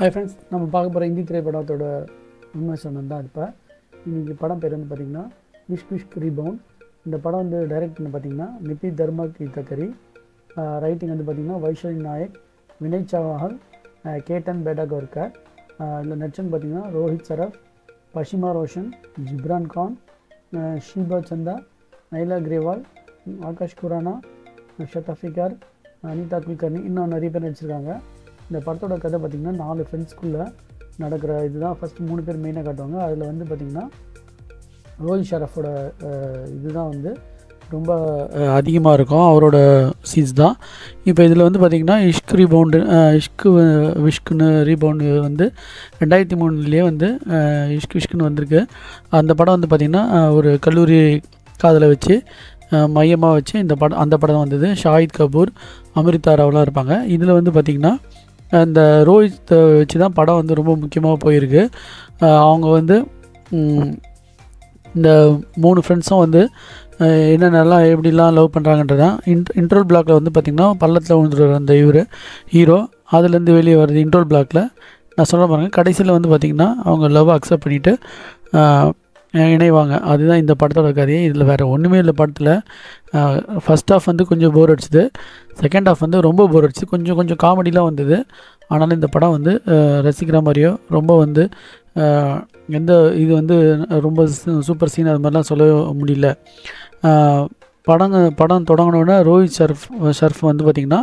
Hi friends, நம்ம பார்க்க போகிற இந்தி திரைப்படத்தோட விமர்சனம் தான். இப்போ இன்றைக்கி படம் பேர் வந்து பார்த்திங்கன்னா இஷ்க் இஷ்க் ரீபவுண்ட். இந்த படம் வந்து டைரக்ட் பண்ணி பார்த்திங்கன்னா நிதி தர்மகரி, ரைட்டிங் வந்து பார்த்திங்கன்னா வைஷாலி நாயக், வினய் சவாஹல், கேட்டன் பேடாகோர்கர். இதில் நடிச்சன்னு பார்த்திங்கன்னா ரோஹித் சரஃப், பஷிமா ரோஷன், ஜிப்ரான் கான், ஷீபா சந்தா, நைலா கிரேவால், ஆகாஷ் குரானா, ஷதஃபிகார், அனிதா குல்கர்னி, இன்னும் நிறைய பேர் நடிச்சிருக்காங்க. இந்த படத்தோட கதை பார்த்திங்கன்னா 4 ஃப்ரெண்ட்ஸ்குள்ளே நடக்கிற இதுதான். ஃபஸ்ட்டு 3 பேர் மெயினாக காட்டுவாங்க. அதில் வந்து பார்த்திங்கன்னா ரோஹித் ஷரஃபோட இதுதான் வந்து ரொம்ப அதிகமாக இருக்கும், அவரோட சீன்ஸ் தான். இப்போ இதில் வந்து பார்த்திங்கன்னா இஷ்க் ரீபவுண்டு, விஷ்குன்னு ரீபவுண்டு வந்து 2003 வந்து இஷ்குன்னு வந்திருக்கு. அந்த படம் வந்து பார்த்திங்கன்னா ஒரு கல்லூரி காதலை வச்சு மையமாக வச்சு அந்த படம் வந்தது. ஷாஹித் கபூர், அமிர்தா ராவ்லாம் இருப்பாங்க. இதில் வந்து பார்த்திங்கன்னா அந்த ரோஹித்தை வச்சு தான் படம் வந்து ரொம்ப முக்கியமாக போயிருக்கு. அவங்க வந்து இந்த 3 ஃப்ரெண்ட்ஸும் வந்து என்னென்னலாம் எப்படிலாம் லவ் பண்ணுறாங்கன்றதான். இன்ட்ரோல் பிளாக்கில் வந்து பார்த்திங்கன்னா பள்ளத்தில் விழுந்துருவார் அந்த ஹீரோ. அதுலேருந்து வெளியே வருது இன்ட்ரோல் பிளாக்கில். நான் சொல்ல பாருங்கள், கடைசியில் வந்து பார்த்திங்கன்னா அவங்க லவ் அக்செப்ட் பண்ணிவிட்டு இணைவாங்க. அதுதான் இந்த படத்தோட கதையே. இதில் வேறு ஒன்றுமே இல்லை படத்தில். ஃபஸ்ட் ஹாஃப் வந்து கொஞ்சம் போர் அடிச்சுது, செகண்ட் ஹாஃப் வந்து ரொம்ப போர் அடிச்சு, கொஞ்சம் காமெடிலாம் வந்தது. ஆனாலும் இந்த படம் வந்து ரசிக்கிற மாதிரியோ ரொம்ப வந்து எந்த இது வந்து ரொம்ப சூப்பர் சீன் அது மாதிரிலாம் சொல்ல முடியல. படம் தொடங்கினோடனே ரோஹித் ஷரஃப் வந்து பார்த்திங்கன்னா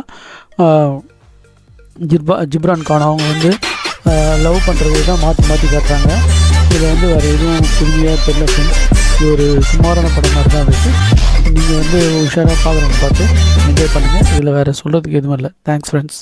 ஜிப்ரான் கான் அவங்க வந்து லவ் பண்ணுறது தான் மாற்றி காட்டுறாங்க. இதில் வந்து வேறு எதுவும் புதுமையாக தெரியல ஃப்ரெண்ட்ஸ். இது ஒரு சுமாரான படம் மாதிரி தான் இருந்துச்சு. நீங்கள் வந்து உஷாராக பார்க்குறவங்க பார்த்து என்ஜாய் பண்ணுங்கள். இதில் வேறு சொல்கிறதுக்கு எதுவும் இல்லை. Thanks friends.